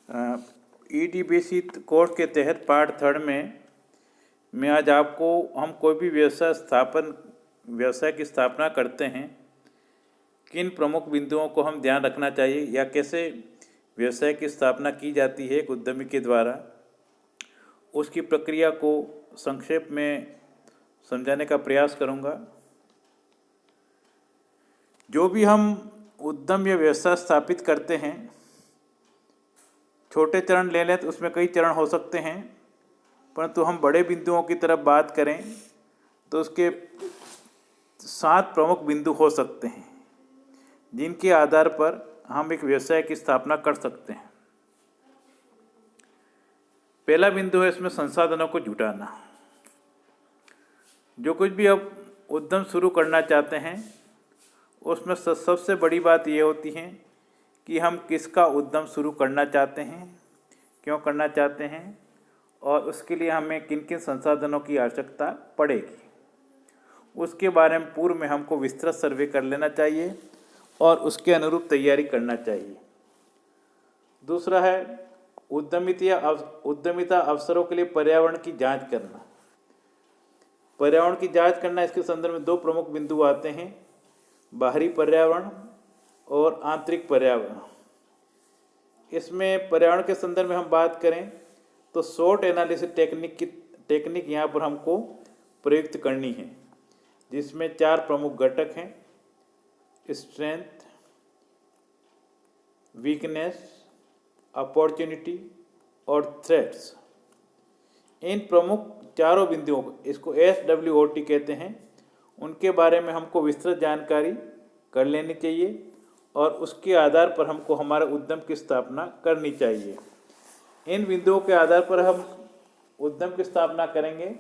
ईडीबीसी course के तहत part 3 में आज आपको हम कोई भी व्यवसाय की स्थापना करते हैं, किन प्रमुख बिंदुओं को हम ध्यान रखना चाहिए या कैसे व्यवसाय की स्थापना की जाती है एक उद्यमी के द्वारा, उसकी प्रक्रिया को संक्षेप में समझाने का प्रयास करूंगा। जो भी हम उद्यम या व्यवसाय स्थापित करते हैं, छोटे चरण ले लें तो उसमें कई चरण हो सकते हैं, परंतु हम बड़े बिंदुओं की तरफ बात करें तो उसके 7 प्रमुख बिंदु हो सकते हैं जिनके आधार पर हम एक व्यवसाय की स्थापना कर सकते हैं। पहला बिंदु है इसमें संसाधनों को जुटाना। जो कुछ भी आप उद्यम शुरू करना चाहते हैं उसमें सबसे बड़ी बात ये होती है कि हम किसका उद्यम शुरू करना चाहते हैं, क्यों करना चाहते हैं और उसके लिए हमें किन किन संसाधनों की आवश्यकता पड़ेगी। उसके बारे में पूर्व में हमको विस्तृत सर्वे कर लेना चाहिए और उसके अनुरूप तैयारी करना चाहिए। दूसरा है उद्यमिता अवसरों के लिए पर्यावरण की जांच करना। पर्यावरण की जांच करना, इसके संदर्भ में 2 प्रमुख बिंदु आते हैं, बाहरी पर्यावरण और आंतरिक पर्यावरण। इसमें पर्यावरण के संदर्भ में हम बात करें तो शॉर्ट एनालिसिस टेक्निक यहाँ पर हमको प्रयुक्त करनी है, जिसमें 4 प्रमुख घटक हैं, स्ट्रेंथ, वीकनेस, अपॉर्चुनिटी और थ्रेट्स। इन प्रमुख चारों बिंदुओं को, इसको SWOT कहते हैं, उनके बारे में हमको विस्तृत जानकारी कर लेनी चाहिए और उसके आधार पर हमको हमारे उद्यम की स्थापना करनी चाहिए। इन बिंदुओं के आधार पर हम उद्यम की स्थापना करेंगे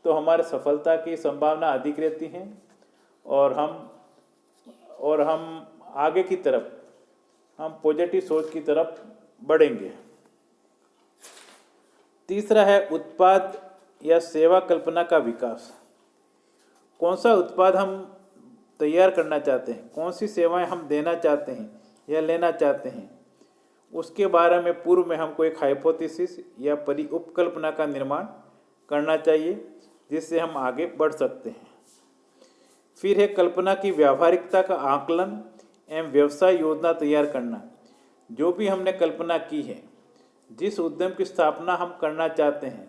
तो हमारे सफलता की संभावना अधिक रहती है और हम आगे की तरफ हम पॉजिटिव सोच की तरफ बढ़ेंगे। तीसरा है उत्पाद या सेवा कल्पना का विकास। कौन सा उत्पाद हम तैयार करना चाहते हैं, कौन सी सेवाएं हम देना चाहते हैं या लेना चाहते हैं, उसके बारे में पूर्व में हमको एक हाइपोथेसिस या उपकल्पना का निर्माण करना चाहिए, जिससे हम आगे बढ़ सकते हैं। फिर है कल्पना की व्यावहारिकता का आकलन एवं व्यवसाय योजना तैयार करना। जो भी हमने कल्पना की है, जिस उद्यम की स्थापना हम करना चाहते हैं,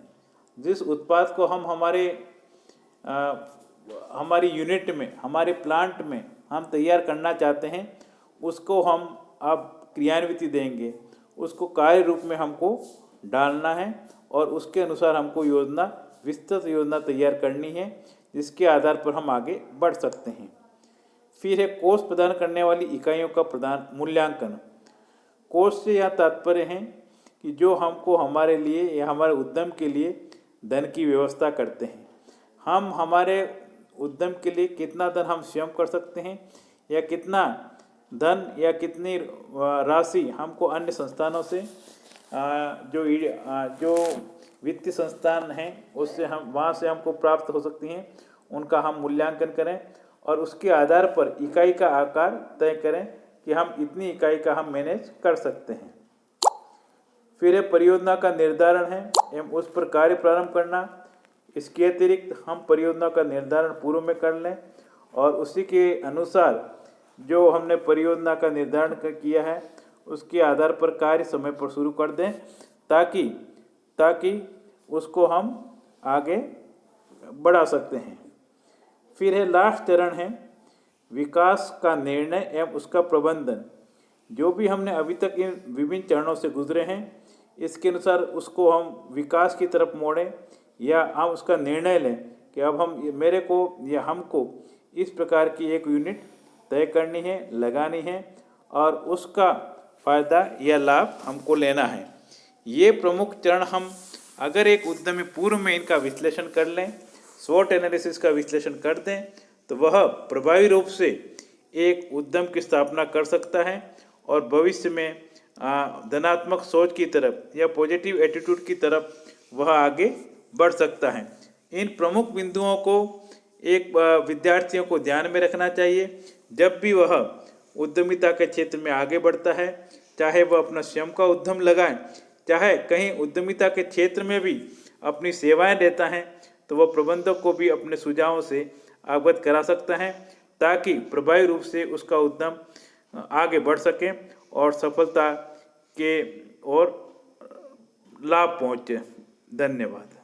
जिस उत्पाद को हम हमारी यूनिट में, हमारे प्लांट में हम तैयार करना चाहते हैं, उसको हम अब क्रियान्विति देंगे, उसको कार्य रूप में हमको डालना है और उसके अनुसार हमको विस्तृत योजना तैयार करनी है, जिसके आधार पर हम आगे बढ़ सकते हैं। फिर है कोष प्रदान करने वाली इकाइयों का मूल्यांकन। कोष से यह तात्पर्य है कि जो हमको हमारे लिए या हमारे उद्यम के लिए धन की व्यवस्था करते हैं। हम हमारे उद्यम के लिए कितना धन हम स्वयं कर सकते हैं या कितना धन या कितनी राशि हमको अन्य संस्थानों से जो वित्तीय संस्थान हैं उससे वहाँ से हमको प्राप्त हो सकती हैं, उनका हम मूल्यांकन करें और उसके आधार पर इकाई का आकार तय करें कि हम इतनी इकाई का हम मैनेज कर सकते हैं। फिर है परियोजना का निर्धारण है एवं उस पर कार्य प्रारंभ करना। इसके अतिरिक्त हम परियोजना का निर्धारण पूर्व में कर लें और उसी के अनुसार जो हमने परियोजना का निर्धारण किया है उसके आधार पर कार्य समय पर शुरू कर दें, ताकि उसको हम आगे बढ़ा सकते हैं। फिर है लास्ट चरण है विकास का निर्णय एवं उसका प्रबंधन। जो भी हमने अभी तक इन विभिन्न चरणों से गुजरे हैं, इसके अनुसार उसको हम विकास की तरफ मोड़ें या हम उसका निर्णय लें कि अब हमको इस प्रकार की एक यूनिट तय करनी है, लगानी है और उसका फ़ायदा या लाभ हमको लेना है। ये प्रमुख चरण हम अगर एक उद्यम में पूर्व में इनका विश्लेषण कर लें, स्वॉट एनालिसिस का विश्लेषण कर दें, तो वह प्रभावी रूप से एक उद्यम की स्थापना कर सकता है और भविष्य में धनात्मक सोच की तरफ या पॉजिटिव एटीट्यूड की तरफ वह आगे बढ़ सकता है। इन प्रमुख बिंदुओं को एक विद्यार्थियों को ध्यान में रखना चाहिए जब भी वह उद्यमिता के क्षेत्र में आगे बढ़ता है, चाहे वह अपना स्वयं का उद्यम लगाए, चाहे कहीं उद्यमिता के क्षेत्र में भी अपनी सेवाएं देता है, तो वह प्रबंधक को भी अपने सुझावों से अवगत करा सकता है, ताकि प्रभावी रूप से उसका उद्यम आगे बढ़ सके और सफलता के और लाभ पहुँचे। धन्यवाद।